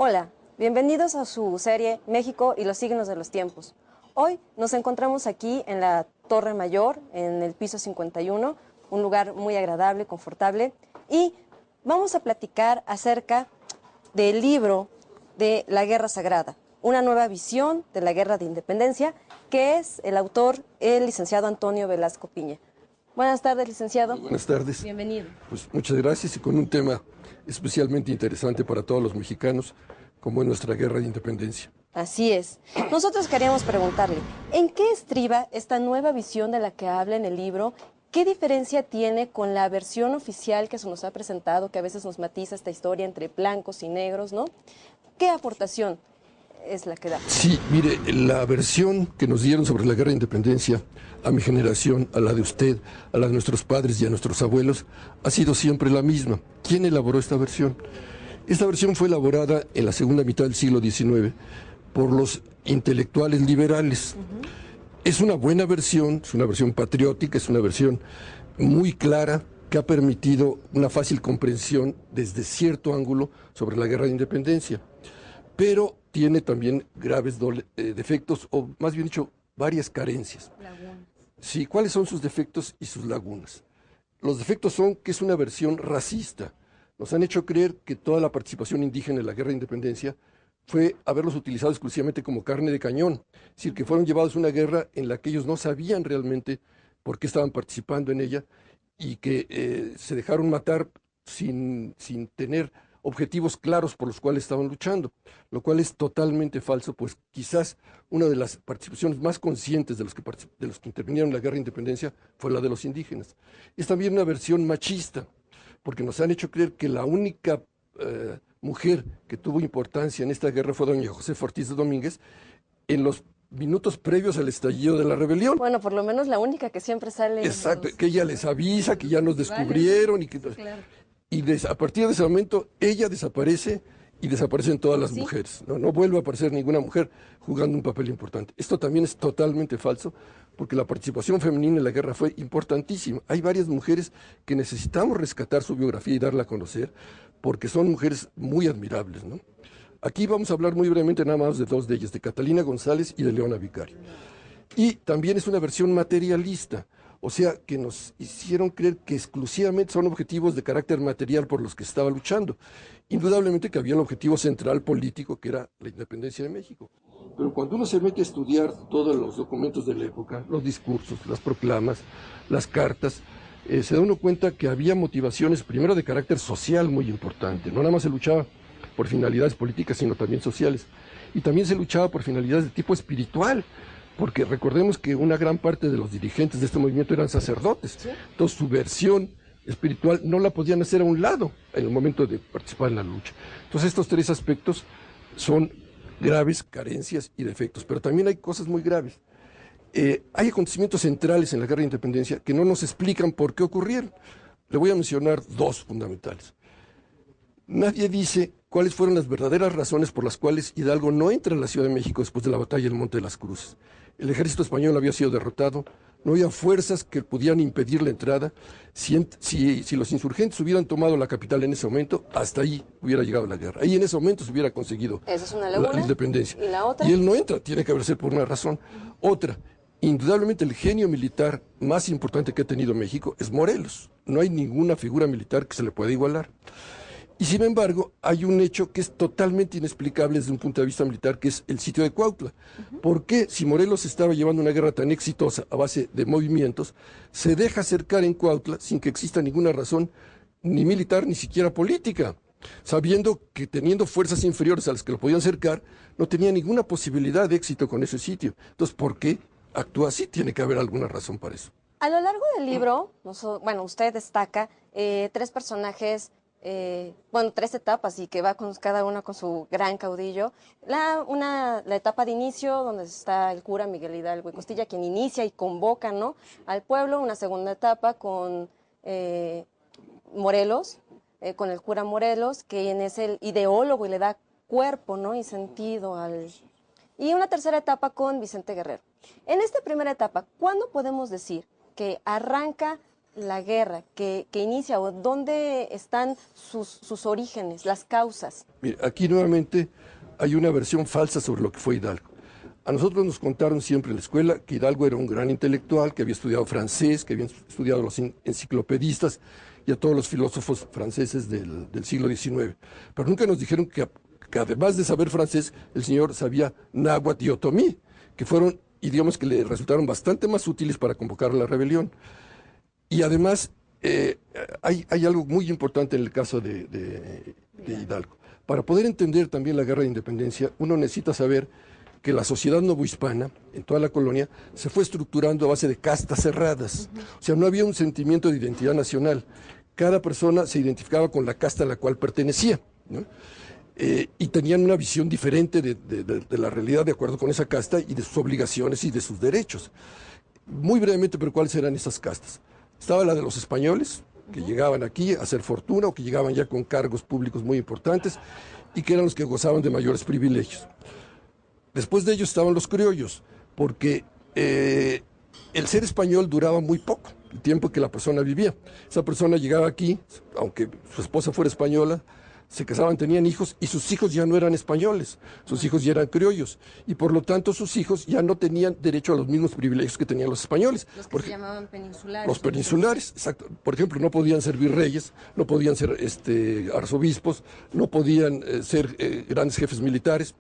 Hola, bienvenidos a su serie México y los signos de los tiempos. Hoy nos encontramos aquí en la Torre Mayor, en el piso 51, un lugar muy agradable, confortable, y vamos a platicar acerca del libro de La Guerra Sagrada, una nueva visión de la Guerra de Independencia, que es el autor, el licenciado Antonio Velasco Piña. Buenas tardes, licenciado. Buenas tardes. Bienvenido. Pues muchas gracias y con un tema especialmente interesante para todos los mexicanos, como es nuestra guerra de independencia. Así es. Nosotros queríamos preguntarle, ¿en qué estriba esta nueva visión de la que habla en el libro? ¿Qué diferencia tiene con la versión oficial que se nos ha presentado, que a veces nos matiza esta historia entre blancos y negros, ¿no? ¿Qué aportación es la que da? Sí, mire, la versión que nos dieron sobre la guerra de independencia, a mi generación, a la de usted, a la de nuestros padres y a nuestros abuelos, ha sido siempre la misma. ¿Quién elaboró esta versión? Esta versión fue elaborada en la segunda mitad del siglo XIX por los intelectuales liberales. Es una buena versión, es una versión patriótica, es una versión muy clara que ha permitido una fácil comprensión desde cierto ángulo sobre la guerra de independencia. Pero tiene también graves defectos, o más bien dicho, varias carencias. Lagunas. Sí, ¿cuáles son sus defectos y sus lagunas? Los defectos son que es una versión racista. Nos han hecho creer que toda la participación indígena en la guerra de independencia fue haberlos utilizado exclusivamente como carne de cañón. Es decir, que fueron llevados a una guerra en la que ellos no sabían realmente por qué estaban participando en ella y que se dejaron matar sin tener objetivos claros por los cuales estaban luchando, lo cual es totalmente falso, pues quizás una de las participaciones más conscientes de los que intervinieron en la guerra de independencia fue la de los indígenas. Es también una versión machista, porque nos han hecho creer que la única mujer que tuvo importancia en esta guerra fue doña Josefa Ortiz de Domínguez en los minutos previos al estallido de la rebelión. Bueno, por lo menos la única que siempre sale. Exacto, que ella les avisa que ya nos descubrieron y que... Claro. Y a partir de ese momento ella desaparece y desaparecen todas las mujeres. No vuelve a aparecer ninguna mujer jugando un papel importante. Esto también es totalmente falso porque la participación femenina en la guerra fue importantísima. Hay varias mujeres que necesitamos rescatar su biografía y darla a conocer porque son mujeres muy admirables, ¿no? Aquí vamos a hablar muy brevemente nada más de dos de ellas, de Catalina González y de Leona Vicario. Y también es una versión materialista, o sea, que nos hicieron creer que exclusivamente son objetivos de carácter material por los que estaba luchando. Indudablemente que había el objetivo central político, que era la independencia de México. Pero cuando uno se mete a estudiar todos los documentos de la época, los discursos, las proclamas, las cartas, se da uno cuenta que había motivaciones, primero de carácter social muy importante. No nada más se luchaba por finalidades políticas, sino también sociales. Y también se luchaba por finalidades de tipo espiritual, porque recordemos que una gran parte de los dirigentes de este movimiento eran sacerdotes. ¿Sí? Entonces su versión espiritual no la podían hacer a un lado en el momento de participar en la lucha. Entonces estos tres aspectos son graves carencias y defectos, pero también hay cosas muy graves. Hay acontecimientos centrales en la guerra de independencia que no nos explican por qué ocurrieron. Le voy a mencionar dos fundamentales. Nadie dice cuáles fueron las verdaderas razones por las cuales Hidalgo no entra en la Ciudad de México después de la batalla del Monte de las Cruces. El ejército español había sido derrotado, no había fuerzas que pudieran impedir la entrada. Si los insurgentes hubieran tomado la capital en ese momento, hasta ahí hubiera llegado la guerra. Ahí en ese momento se hubiera conseguido la independencia. ¿Y la otra? Y él no entra, tiene que haber sido por una razón. Otra, indudablemente el genio militar más importante que ha tenido México es Morelos. No hay ninguna figura militar que se le pueda igualar. Y sin embargo, hay un hecho que es totalmente inexplicable desde un punto de vista militar, que es el sitio de Cuautla. ¿Por qué, si Morelos estaba llevando una guerra tan exitosa a base de movimientos, se deja cercar en Cuautla sin que exista ninguna razón, ni militar, ni siquiera política? Sabiendo que teniendo fuerzas inferiores a las que lo podían cercar, no tenía ninguna posibilidad de éxito con ese sitio. Entonces, ¿por qué actúa así? Tiene que haber alguna razón para eso. A lo largo del libro, usted destaca tres personajes, tres etapas y que va con cada una con su gran caudillo. La etapa de inicio, donde está el cura Miguel Hidalgo y Costilla, quien inicia y convoca, ¿no?, al pueblo. Una segunda etapa con Morelos, con el cura Morelos, quien es el ideólogo y le da cuerpo, ¿no?, y sentido al... Y una tercera etapa con Vicente Guerrero. En esta primera etapa, ¿cuándo podemos decir que arranca la guerra que inicia o dónde están sus orígenes, las causas? Mire, aquí nuevamente hay una versión falsa sobre lo que fue Hidalgo. A nosotros nos contaron siempre en la escuela que Hidalgo era un gran intelectual, que había estudiado francés, que había estudiado a los enciclopedistas y a todos los filósofos franceses del siglo XIX. Pero nunca nos dijeron que además de saber francés, el señor sabía náhuatl y otomí, que fueron idiomas que le resultaron bastante más útiles para convocar la rebelión. Y además, hay algo muy importante en el caso de Hidalgo. Para poder entender también la guerra de independencia, uno necesita saber que la sociedad novohispana, en toda la colonia, se fue estructurando a base de castas cerradas. O sea, no había un sentimiento de identidad nacional. Cada persona se identificaba con la casta a la cual pertenecía, ¿no? Y tenían una visión diferente de la realidad de acuerdo con esa casta y de sus obligaciones y de sus derechos. Muy brevemente, pero ¿cuáles eran esas castas? Estaba la de los españoles, que llegaban aquí a hacer fortuna o que llegaban ya con cargos públicos muy importantes y que eran los que gozaban de mayores privilegios. Después de ellos estaban los criollos, porque el ser español duraba muy poco, el tiempo que la persona vivía. Esa persona llegaba aquí, aunque su esposa fuera española, se casaban, tenían hijos, y sus hijos ya no eran españoles, sus hijos ya eran criollos, y por lo tanto sus hijos ya no tenían derecho a los mismos privilegios que tenían los españoles. Los que se llamaban peninsulares. Los peninsulares, exacto. Por ejemplo, no podían ser virreyes, no podían ser arzobispos, no podían ser grandes jefes militares.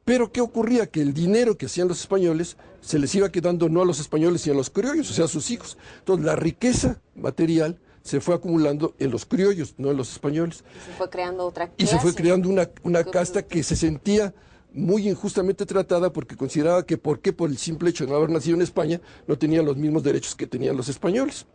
Pero ¿qué ocurría? Que el dinero que hacían los españoles se les iba quedando no a los españoles, sino a los criollos, o sea, a sus hijos. Entonces, la riqueza material se fue acumulando en los criollos, no en los españoles. Y se fue creando otra clase. Y se fue creando una casta que se sentía muy injustamente tratada porque consideraba que por el simple hecho de no haber nacido en España no tenía los mismos derechos que tenían los españoles.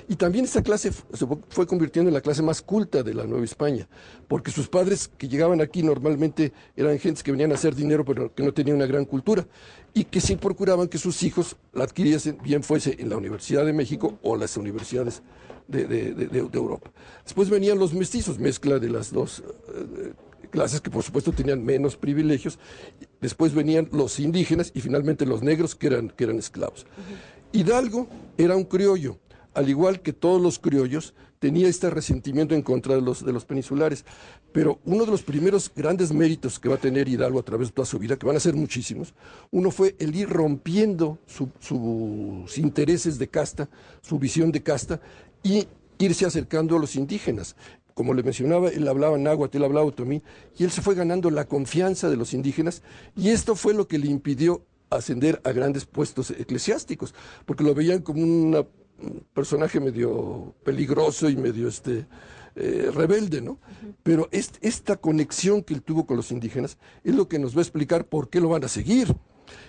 Y también esta clase se fue convirtiendo en la clase más culta de la Nueva España, porque sus padres que llegaban aquí normalmente eran gentes que venían a hacer dinero pero que no tenían una gran cultura y que sí procuraban que sus hijos la adquiriesen, bien fuese en la Universidad de México o las universidades de Europa. Después venían los mestizos, mezcla de las dos clases que por supuesto tenían menos privilegios. Después venían los indígenas y finalmente los negros que eran esclavos. Hidalgo era un criollo, al igual que todos los criollos, tenía este resentimiento en contra de los peninsulares. Pero uno de los primeros grandes méritos que va a tener Hidalgo a través de toda su vida, que van a ser muchísimos, uno fue el ir rompiendo sus intereses de casta, su visión de casta, y irse acercando a los indígenas. Como le mencionaba, él hablaba náhuatl, él hablaba otomí, y él se fue ganando la confianza de los indígenas, y esto fue lo que le impidió ascender a grandes puestos eclesiásticos, porque lo veían como un personaje medio peligroso y medio rebelde, ¿no? Pero esta conexión que él tuvo con los indígenas es lo que nos va a explicar por qué lo van a seguir.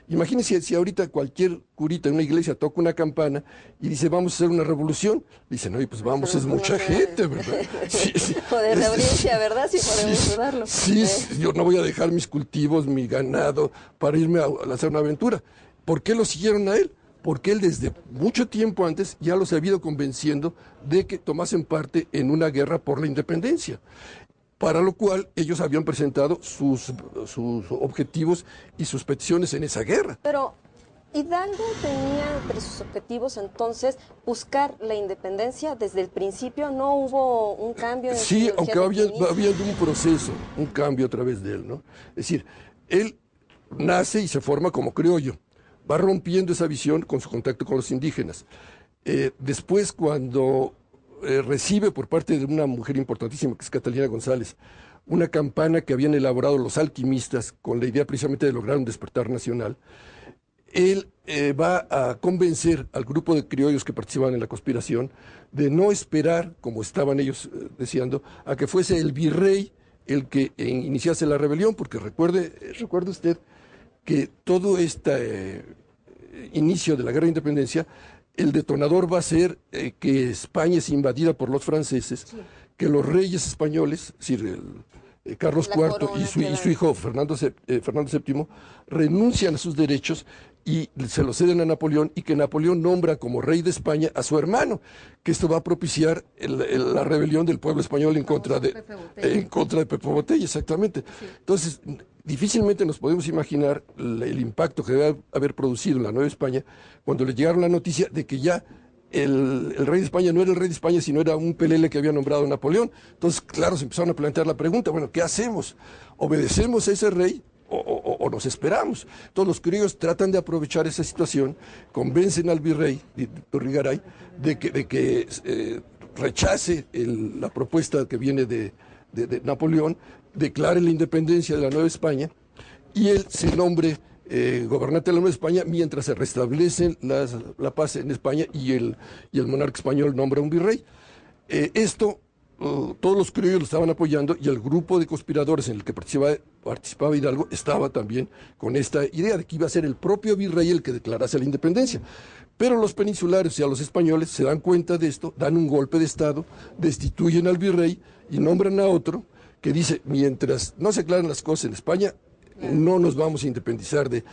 Imagínense si ahorita cualquier curita en una iglesia toca una campana y dice vamos a hacer una revolución, dicen, oye, pues vamos, es mucha gente, ¿verdad? Sí, sí. Poder de audiencia, ¿verdad? Sí, podemos dudarlo. Sí, yo no voy a dejar mis cultivos, mi ganado, para irme a lanzar una aventura. ¿Por qué lo siguieron a él? Porque él desde mucho tiempo antes ya los había ido convenciendo de que tomasen parte en una guerra por la independencia, para lo cual ellos habían presentado sus objetivos y sus peticiones en esa guerra. Pero Hidalgo tenía entre sus objetivos entonces buscar la independencia desde el principio, no hubo un cambio en sí, aunque va habiendo un proceso, un cambio a través de él, ¿no? Es decir, él nace y se forma como criollo, va rompiendo esa visión con su contacto con los indígenas. Después, cuando recibe por parte de una mujer importantísima, que es Catalina González, una campana que habían elaborado los alquimistas con la idea precisamente de lograr un despertar nacional, él va a convencer al grupo de criollos que participaban en la conspiración de no esperar, como estaban ellos deseando, a que fuese el virrey el que iniciase la rebelión, porque recuerde usted que todo este inicio de la guerra de independencia, el detonador va a ser que España es invadida por los franceses, sí, que los reyes españoles, es decir, Carlos IV y su hijo Fernando VII, renuncian a sus derechos y se los ceden a Napoleón, y que Napoleón nombra como rey de España a su hermano, que esto va a propiciar la rebelión del pueblo español en contra de Pepe Botella, exactamente. Sí. Entonces, difícilmente nos podemos imaginar el impacto que debe haber producido en la Nueva España cuando le llegaron la noticia de que ya el rey de España no era el rey de España, sino era un pelele que había nombrado Napoleón. Entonces, claro, se empezaron a plantear la pregunta, bueno, ¿qué hacemos? ¿Obedecemos a ese rey o nos esperamos? Todos los criollos tratan de aprovechar esa situación, convencen al virrey Turrigaray de que rechace la propuesta que viene de Napoleón, declare la independencia de la Nueva España y él se nombre gobernante de la Nueva España mientras se restablece la paz en España y el monarca español nombra un virrey. Todos los criollos lo estaban apoyando y el grupo de conspiradores en el que participaba Hidalgo estaba también con esta idea de que iba a ser el propio virrey el que declarase la independencia. Pero los peninsulares y a los españoles se dan cuenta de esto, dan un golpe de estado, destituyen al virrey y nombran a otro que dice, mientras no se aclaren las cosas en España, no nos vamos a independizar de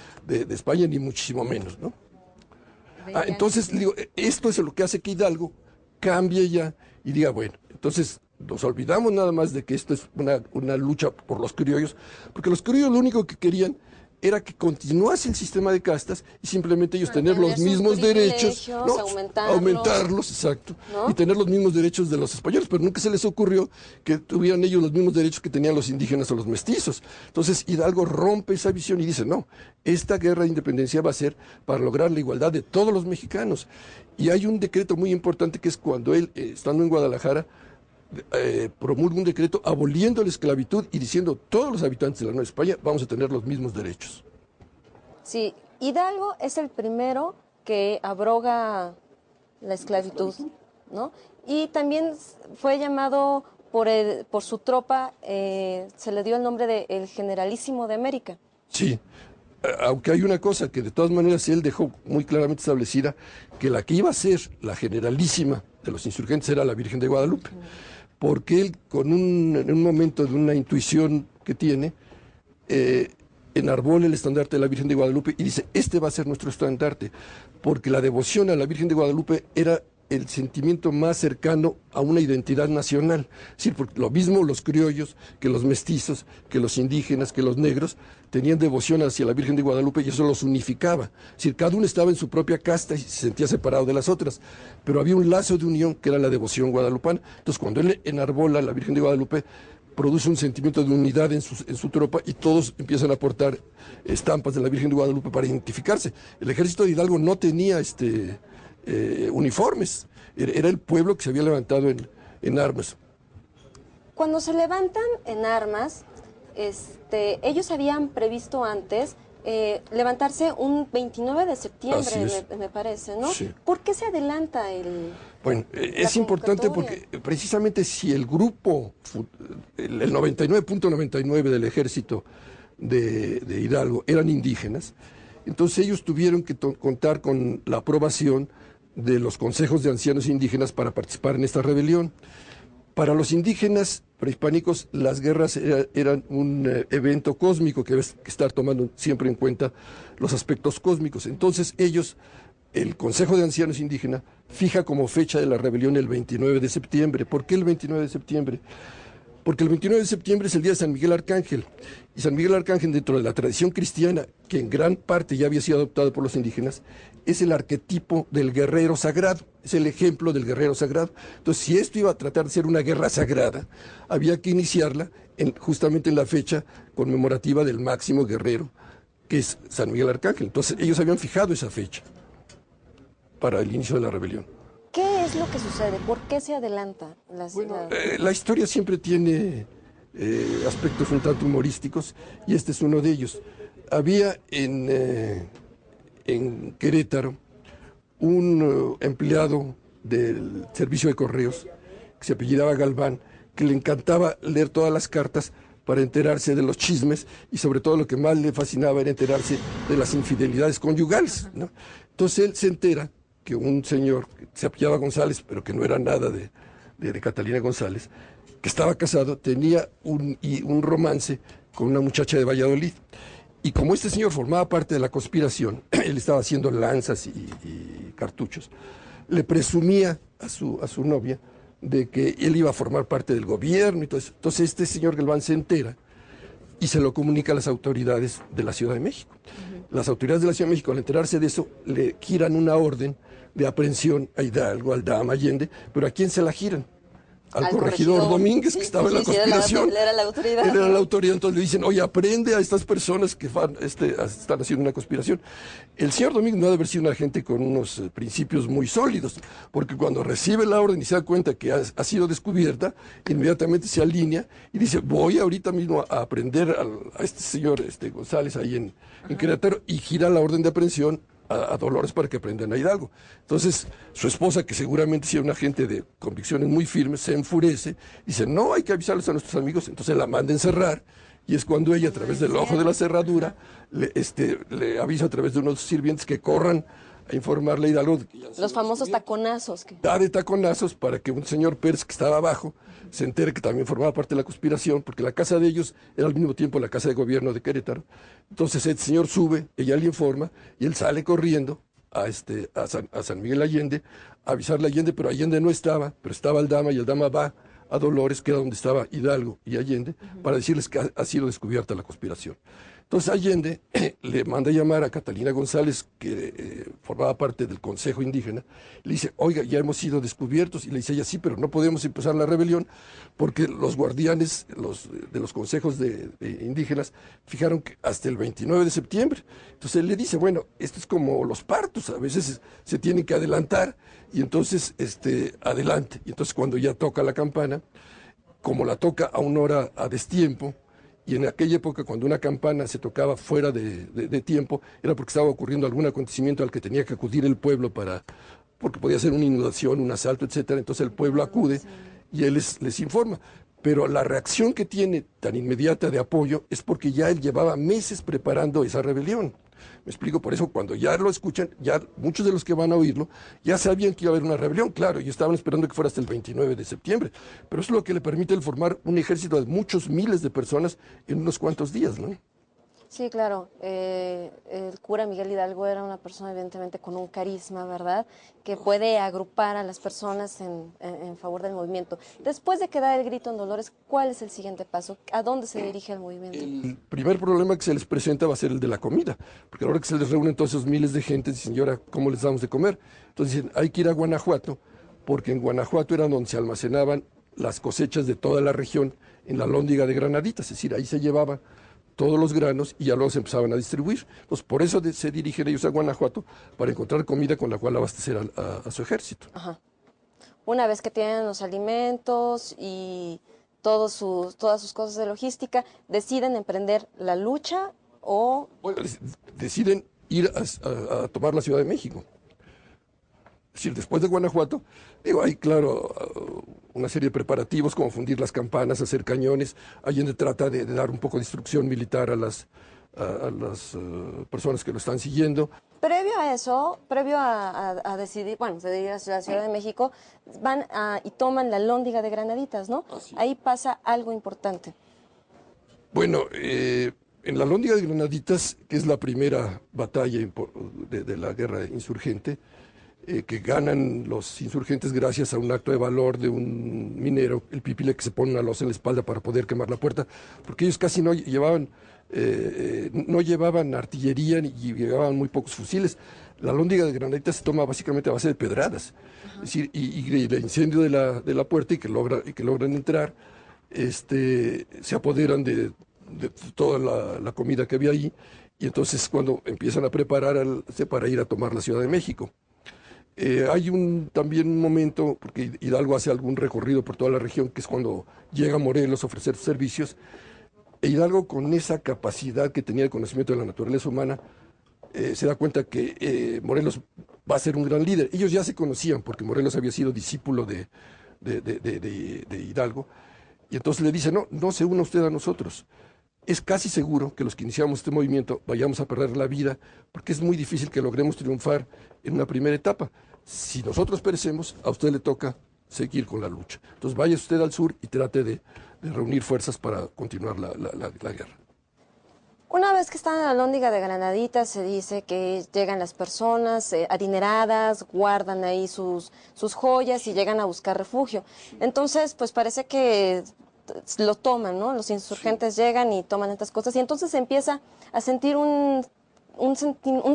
España, ni muchísimo menos, ¿no? Entonces, digo, esto es lo que hace que Hidalgo cambie ya y diga, bueno, entonces nos olvidamos nada más de que esto es una lucha por los criollos, porque los criollos lo único que querían era que continuase el sistema de castas y simplemente ellos tener los mismos derechos, ¿no? Aumentarlos, exacto, ¿no? Y tener los mismos derechos de los españoles, pero nunca se les ocurrió que tuvieran ellos los mismos derechos que tenían los indígenas o los mestizos. Entonces Hidalgo rompe esa visión y dice, no, esta guerra de independencia va a ser para lograr la igualdad de todos los mexicanos. Y hay un decreto muy importante que es cuando él, estando en Guadalajara, promulga un decreto aboliendo la esclavitud y diciendo todos los habitantes de la Nueva España vamos a tener los mismos derechos. Sí, Hidalgo es el primero que abroga la esclavitud, ¿no? Y también fue llamado por su tropa, se le dio el nombre de el Generalísimo de América. Sí, aunque hay una cosa que de todas maneras él dejó muy claramente establecida, que la que iba a ser la generalísima de los insurgentes era la Virgen de Guadalupe. Porque él, en un momento de una intuición que tiene, enarbola el estandarte de la Virgen de Guadalupe y dice, este va a ser nuestro estandarte, porque la devoción a la Virgen de Guadalupe era el sentimiento más cercano a una identidad nacional. Es decir, porque lo mismo los criollos, que los mestizos, que los indígenas, que los negros, tenían devoción hacia la Virgen de Guadalupe y eso los unificaba. Es decir, cada uno estaba en su propia casta y se sentía separado de las otras, pero había un lazo de unión que era la devoción guadalupana. Entonces, cuando él enarbola a la Virgen de Guadalupe, produce un sentimiento de unidad en su tropa y todos empiezan a portar estampas de la Virgen de Guadalupe para identificarse. El ejército de Hidalgo no tenía uniformes, era el pueblo que se había levantado en armas. Cuando se levantan en armas, ellos habían previsto antes levantarse un 29 de septiembre, me parece, ¿no? Sí. ¿Por qué se adelanta Bueno, es importante porque precisamente si el grupo, el 99.99 del ejército de Hidalgo eran indígenas, entonces ellos tuvieron que contar con la aprobación de los consejos de ancianos indígenas para participar en esta rebelión. Para los indígenas prehispánicos, las guerras eran un evento cósmico que debe estar tomando siempre en cuenta los aspectos cósmicos. Entonces ellos, el Consejo de Ancianos Indígenas, fija como fecha de la rebelión el 29 de septiembre. ¿Por qué el 29 de septiembre? Porque el 29 de septiembre es el día de San Miguel Arcángel. Y San Miguel Arcángel, dentro de la tradición cristiana, que en gran parte ya había sido adoptado por los indígenas, es el arquetipo del guerrero sagrado, es el ejemplo del guerrero sagrado. Entonces, si esto iba a tratar de ser una guerra sagrada, había que iniciarla justamente en la fecha conmemorativa del máximo guerrero, que es San Miguel Arcángel. Entonces, ellos habían fijado esa fecha para el inicio de la rebelión. ¿Qué es lo que sucede? ¿Por qué se adelanta? La historia siempre tiene aspectos un tanto humorísticos y este es uno de ellos. Había en Querétaro un empleado del servicio de correos que se apellidaba Galván, que le encantaba leer todas las cartas para enterarse de los chismes y sobre todo lo que más le fascinaba era enterarse de las infidelidades conyugales, ¿no? Entonces él se entera que un señor que se apellidaba González, pero que no era nada de Catalina González, que estaba casado, tenía un romance con una muchacha de Valladolid. Y como este señor formaba parte de la conspiración, él estaba haciendo lanzas y cartuchos, le presumía a su novia de que él iba a formar parte del gobierno y todo eso. Entonces este señor Galván se entera y se lo comunica a las autoridades de la Ciudad de México. Las autoridades de la Ciudad de México, al enterarse de eso, le giran una orden de aprehensión a Hidalgo, al Dama Allende, pero ¿a quién se la giran? Al corregidor corregidor Domínguez, que estaba en la conspiración. Él era la autoridad. Él era la autoridad, entonces le dicen, oye, aprende a estas personas que están haciendo una conspiración. El señor Domínguez no ha de haber sido una gente con unos principios muy sólidos, porque cuando recibe la orden y se da cuenta que ha sido descubierta, inmediatamente se alinea y dice, voy ahorita mismo a aprender a este señor González ahí en Querétaro, y gira la orden de aprehensión a Dolores para que aprendan a Hidalgo. Entonces, su esposa, que seguramente era una gente de convicciones muy firmes, se enfurece, dice, no, hay que avisarles a nuestros amigos, entonces la manda a encerrar, y es cuando ella, a través del ojo de la cerradura, le avisa a través de unos sirvientes que corran a informarle a Hidalgo. Los famosos taconazos. Da de taconazos para que un señor Pérez que estaba abajo se entere que también formaba parte de la conspiración, porque la casa de ellos era al mismo tiempo la casa de gobierno de Querétaro. Entonces el señor sube, ella le informa, y él sale corriendo a San Miguel Allende, a avisarle a Allende, pero Allende no estaba, pero estaba el Dama, y el Dama va a Dolores, que era donde estaba Hidalgo y Allende, para decirles que ha sido descubierta la conspiración. Entonces Allende le manda a llamar a Catalina González, que formaba parte del Consejo Indígena, le dice, oiga, ya hemos sido descubiertos, y le dice ella, sí, pero no podemos empezar la rebelión, porque los guardianes de los consejos de indígenas fijaron que hasta el 29 de septiembre. Entonces él le dice, bueno, esto es como los partos, a veces se tienen que adelantar, y entonces adelante. Y entonces cuando ya toca la campana, como la toca a una hora a destiempo, y en aquella época, cuando una campana se tocaba fuera de tiempo, era porque estaba ocurriendo algún acontecimiento al que tenía que acudir el pueblo porque podía ser una inundación, un asalto, etcétera. Entonces el pueblo acude y él les informa. Pero la reacción que tiene tan inmediata de apoyo es porque ya él llevaba meses preparando esa rebelión. Me explico, por eso cuando ya lo escuchan, ya muchos de los que van a oírlo ya sabían que iba a haber una rebelión, claro, y estaban esperando que fuera hasta el 29 de septiembre, pero eso es lo que le permite el formar un ejército de muchos miles de personas en unos cuantos días, ¿no? Sí, claro. El cura Miguel Hidalgo era una persona evidentemente con un carisma, ¿verdad?, que puede agrupar a las personas en favor del movimiento. Después de que da el grito en Dolores, ¿cuál es el siguiente paso? ¿A dónde se dirige el movimiento? El primer problema que se les presenta va a ser el de la comida, porque ahora que se les reúnen todos esos miles de gente, dicen, señora, ¿cómo les damos de comer? Entonces dicen, hay que ir a Guanajuato, porque en Guanajuato era donde se almacenaban las cosechas de toda la región en la lóndiga de Granaditas, es decir, ahí se llevaban todos los granos y ya luego se empezaban a distribuir. Entonces, por eso se dirigen ellos a Guanajuato, para encontrar comida con la cual abastecer a su ejército. Ajá. Una vez que tienen los alimentos y todas sus cosas de logística, ¿deciden emprender la lucha o...? Bueno, deciden ir a tomar la Ciudad de México. Es decir, después de Guanajuato, hay, claro, una serie de preparativos como fundir las campanas, hacer cañones. Allende trata de dar un poco de instrucción militar a las personas que lo están siguiendo. Previo a eso, previo a decidir, bueno, se dirige a la Ciudad de México, van y toman la lóndiga de Granaditas, ¿no? Ahí pasa algo importante. Bueno, en la lóndiga de Granaditas, que es la primera batalla de la guerra insurgente, que ganan los insurgentes gracias a un acto de valor de un minero, el Pipile, que se pone una losa en la espalda para poder quemar la puerta, porque ellos casi no llevaban artillería y llevaban muy pocos fusiles. La lóndiga de Granaditas se toma básicamente a base de pedradas. Es decir, y el incendio de la puerta y que logran entrar, se apoderan de toda la comida que había ahí, y entonces cuando empiezan a prepararse para ir a tomar la Ciudad de México. Hay también un momento, porque Hidalgo hace algún recorrido por toda la región, que es cuando llega a Morelos a ofrecer servicios. Hidalgo, con esa capacidad que tenía de conocimiento de la naturaleza humana, se da cuenta que Morelos va a ser un gran líder. Ellos ya se conocían, porque Morelos había sido discípulo de Hidalgo, y entonces le dice, no se una usted a nosotros. Es casi seguro que los que iniciamos este movimiento vayamos a perder la vida, porque es muy difícil que logremos triunfar en una primera etapa. Si nosotros perecemos, a usted le toca seguir con la lucha. Entonces vaya usted al sur y trate de reunir fuerzas para continuar la guerra. Una vez que están en la lóndiga de Granaditas, se dice que llegan las personas adineradas, guardan ahí sus joyas y llegan a buscar refugio. Entonces, pues parece que lo toman, ¿no? Los insurgentes llegan y toman estas cosas, y entonces se empieza a sentir un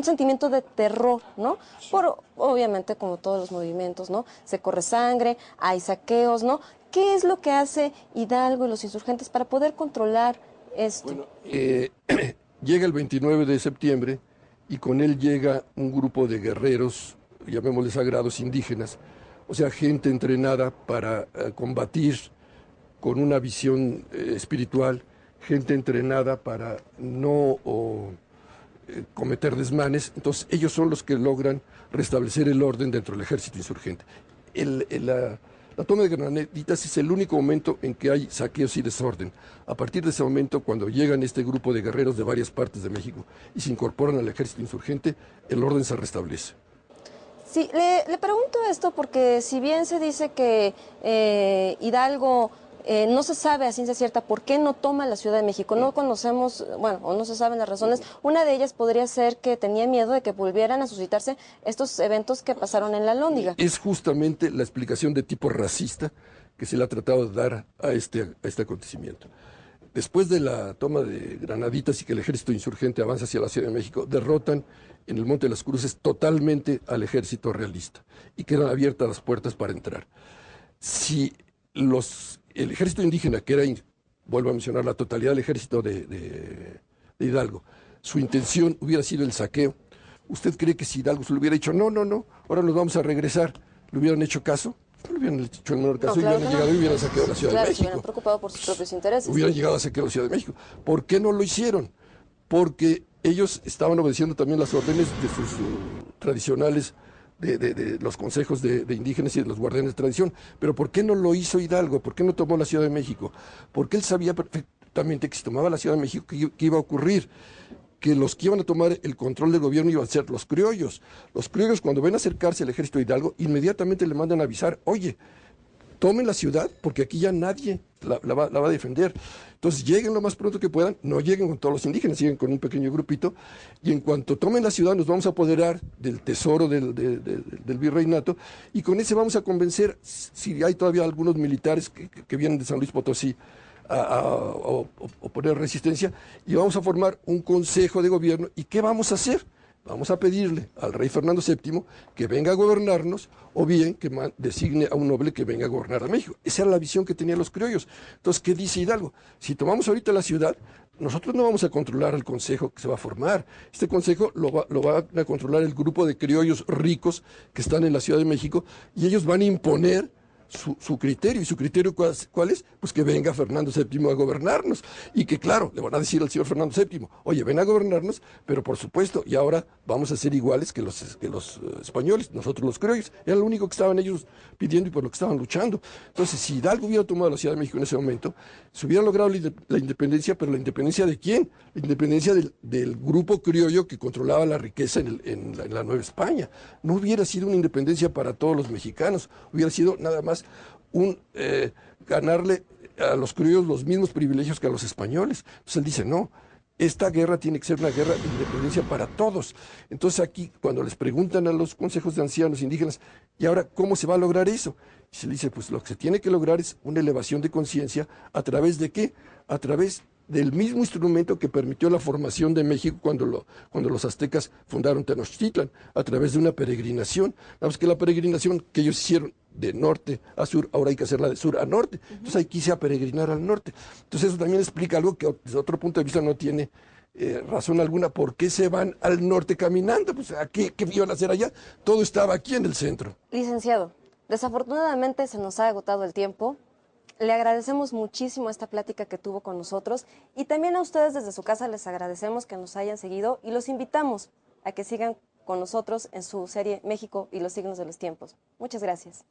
sentimiento de terror, ¿no? Por, obviamente, como todos los movimientos, ¿no? Se corre sangre, hay saqueos, ¿no? ¿Qué es lo que hace Hidalgo y los insurgentes para poder controlar esto? Bueno, llega el 29 de septiembre y con él llega un grupo de guerreros, llamémosles sagrados indígenas, o sea, gente entrenada para combatir con una visión espiritual, gente entrenada para no cometer desmanes. Entonces ellos son los que logran restablecer el orden dentro del ejército insurgente. La toma de Granaditas es el único momento en que hay saqueos y desorden. A partir de ese momento, cuando llegan este grupo de guerreros de varias partes de México y se incorporan al ejército insurgente, el orden se restablece. Sí, le pregunto esto porque si bien se dice que Hidalgo no se sabe a ciencia cierta por qué no toma la Ciudad de México, no conocemos, bueno, o no se saben las razones. Una de ellas podría ser que tenía miedo de que volvieran a suscitarse estos eventos que pasaron en la Alhóndiga. Es justamente la explicación de tipo racista que se le ha tratado de dar a este acontecimiento. Después de la toma de Granaditas y que el ejército insurgente avanza hacia la Ciudad de México, derrotan en el Monte de las Cruces totalmente al ejército realista y quedan abiertas las puertas para entrar. Si el ejército indígena, que era, vuelvo a mencionar, la totalidad del ejército de Hidalgo, su intención hubiera sido el saqueo, ¿usted cree que si Hidalgo se lo hubiera dicho, no, ahora nos vamos a regresar, le hubieran hecho caso? No le hubieran hecho el menor caso, claro, hubieran llegado y hubieran saqueado la Ciudad de México. Se hubieran preocupado por sus propios intereses. Hubieran llegado a saquear la Ciudad de México. ¿Por qué no lo hicieron? Porque ellos estaban obedeciendo también las órdenes de sus tradicionales, de los consejos de indígenas y de los guardianes de tradición. Pero ¿por qué no lo hizo Hidalgo? ¿Por qué no tomó la Ciudad de México? Porque él sabía perfectamente que si tomaba la Ciudad de México, ¿qué iba a ocurrir? Que los que iban a tomar el control del gobierno iban a ser los criollos. Los criollos, cuando ven acercarse el ejército de Hidalgo, inmediatamente le mandan a avisar, oye, tomen la ciudad porque aquí ya nadie la va a defender. Entonces lleguen lo más pronto que puedan, no lleguen con todos los indígenas, lleguen con un pequeño grupito, y en cuanto tomen la ciudad nos vamos a apoderar del tesoro del virreinato, y con ese vamos a convencer, si hay todavía algunos militares que vienen de San Luis Potosí, a poner resistencia, y vamos a formar un consejo de gobierno. ¿Y qué vamos a hacer? Vamos a pedirle al rey Fernando VII que venga a gobernarnos, o bien que designe a un noble que venga a gobernar a México. Esa era la visión que tenían los criollos. Entonces, ¿qué dice Hidalgo? Si tomamos ahorita la ciudad, nosotros no vamos a controlar el consejo que se va a formar. Este consejo lo va a controlar el grupo de criollos ricos que están en la Ciudad de México, y ellos van a imponer su criterio. ¿Y su criterio cuál es? Pues que venga Fernando VII a gobernarnos. Y que, claro, le van a decir al señor Fernando VII, oye, ven a gobernarnos, pero por supuesto, y ahora vamos a ser iguales que los españoles, nosotros los criollos. Era lo único que estaban ellos pidiendo y por lo que estaban luchando. Entonces, si Hidalgo hubiera tomado la Ciudad de México en ese momento, se hubiera logrado la independencia, pero ¿la independencia de quién? La independencia del grupo criollo que controlaba la riqueza en la Nueva España. No hubiera sido una independencia para todos los mexicanos, hubiera sido nada más ganarle a los criollos los mismos privilegios que a los españoles. Entonces él dice, no, esta guerra tiene que ser una guerra de independencia para todos. Entonces aquí, cuando les preguntan a los consejos de ancianos indígenas, ¿y ahora cómo se va a lograr eso? Y se dice, pues lo que se tiene que lograr es una elevación de conciencia. ¿A través de qué? A través del mismo instrumento que permitió la formación de México cuando los aztecas fundaron Tenochtitlan, a través de una peregrinación. Vamos, que la peregrinación que ellos hicieron de norte a sur, ahora hay que hacerla de sur a norte. Entonces hay que irse a peregrinar al norte. Entonces eso también explica algo que desde otro punto de vista no tiene razón alguna. ¿Por qué se van al norte caminando? Pues ¿qué iban a hacer allá? Todo estaba aquí en el centro. Licenciado, desafortunadamente se nos ha agotado el tiempo. Le agradecemos muchísimo esta plática que tuvo con nosotros, y también a ustedes desde su casa les agradecemos que nos hayan seguido y los invitamos a que sigan con nosotros en su serie México y los signos de los tiempos. Muchas gracias.